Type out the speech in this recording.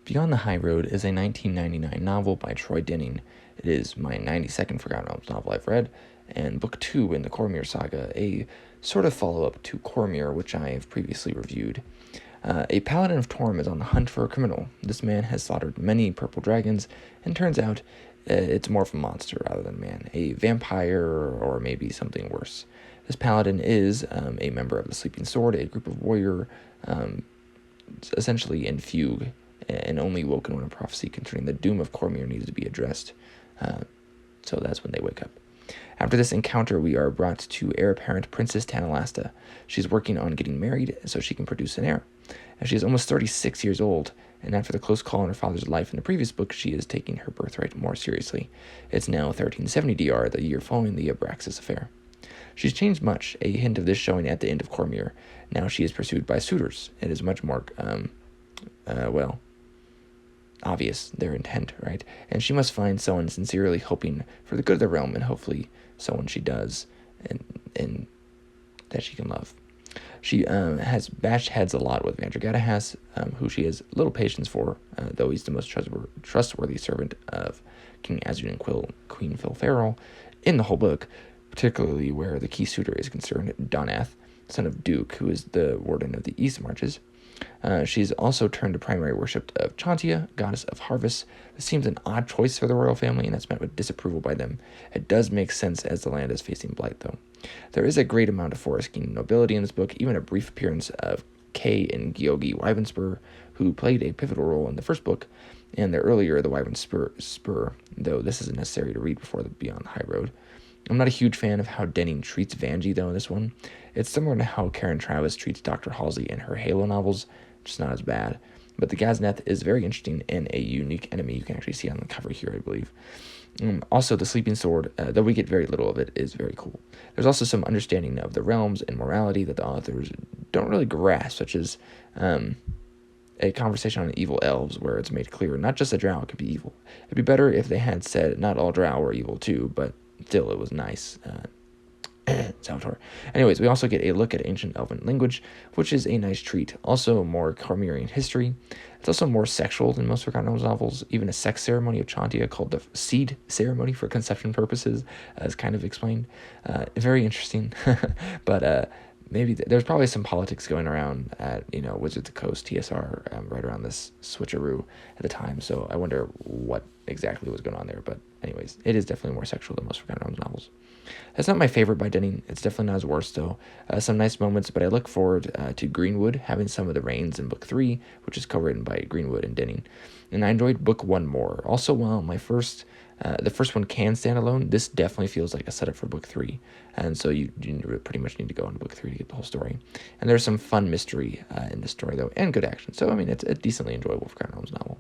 Beyond the High Road is a 1999 novel by Troy Denning. It is my 92nd Forgotten Realms novel I've read, and book 2 in the Cormyr Saga, a sort of follow-up to Cormyr, which I have previously reviewed. A paladin of Torm is on the hunt for a criminal. This man has slaughtered many purple dragons, and turns out it's more of a monster rather than man, a vampire or maybe something worse. This paladin is a member of the Sleeping Sword, a group of warrior, essentially in fugue, and only woken when a prophecy concerning the doom of Cormyr needs to be addressed. So that's when they wake up. After this encounter, we are brought to heir apparent Princess Tanalasta. She's working on getting married so she can produce an heir. And she is almost 36 years old, and after the close call on her father's life in the previous book, she is taking her birthright more seriously. It's now 1370 DR, the year following the Abraxas affair. She's changed much, a hint of this showing at the end of Cormyr. Now she is pursued by suitors. It is much more, obvious, their intent, right? And she must find someone sincerely hoping for the good of the realm, and hopefully someone she does and that she can love. She has bashed heads a lot with Vandragata has, who she has little patience for, though he's the most trustworthy servant of King Azun and Queen Philferal in the whole book, particularly where the key suitor is concerned, Donath, son of Duke, who is the warden of the East Marches. She's also turned to primary worship of Chantia, goddess of harvest. This seems an odd choice for the royal family, and that's met with disapproval by them. It does make sense as the land is facing blight, though. There is a great amount of Forest King nobility in this book, even a brief appearance of Kay and Gyogi Wyvernspur, who played a pivotal role in the first book, and the Wyvern Spur, though this isn't necessary to read before the Beyond the High Road. I'm not a huge fan of how Denning treats Vanjie, though, in this one. It's similar to how Karen Travis treats Dr. Halsey in her Halo novels, just not as bad. But the Ghazneth is very interesting and a unique enemy you can actually see on the cover here, I believe. Also, the Sleeping Sword, though we get very little of it, is very cool. There's also some understanding of the realms and morality that the authors don't really grasp, such as a conversation on evil elves where it's made clear not just a drow could be evil. It'd be better if they had said not all drow were evil too, but still it was nice. Salvatore. Anyways, we also get a look at ancient elven language, which is a nice treat. Also more Cormyrian history. It's also more sexual than most Forgotten Realms novels. Even a sex ceremony of Chantia called the seed ceremony for conception purposes is kind of explained. Very interesting. But maybe there's probably some politics going around at, Wizards of the Coast, TSR, right around this switcheroo at the time. So I wonder what exactly was going on there. But anyways, it is definitely more sexual than most Forgotten Realms novels. That's not my favorite by Denning. It's definitely not his worst, though. Some nice moments, but I look forward to Greenwood having some of the reigns in Book 3, which is co-written by Greenwood and Denning. And I enjoyed Book 1 more. Also, while the first one can stand alone, this definitely feels like a setup for Book 3. And so you pretty much need to go into Book 3 to get the whole story. And there's some fun mystery in this story, though, and good action. So, it's a decently enjoyable Forgotten Realms novel.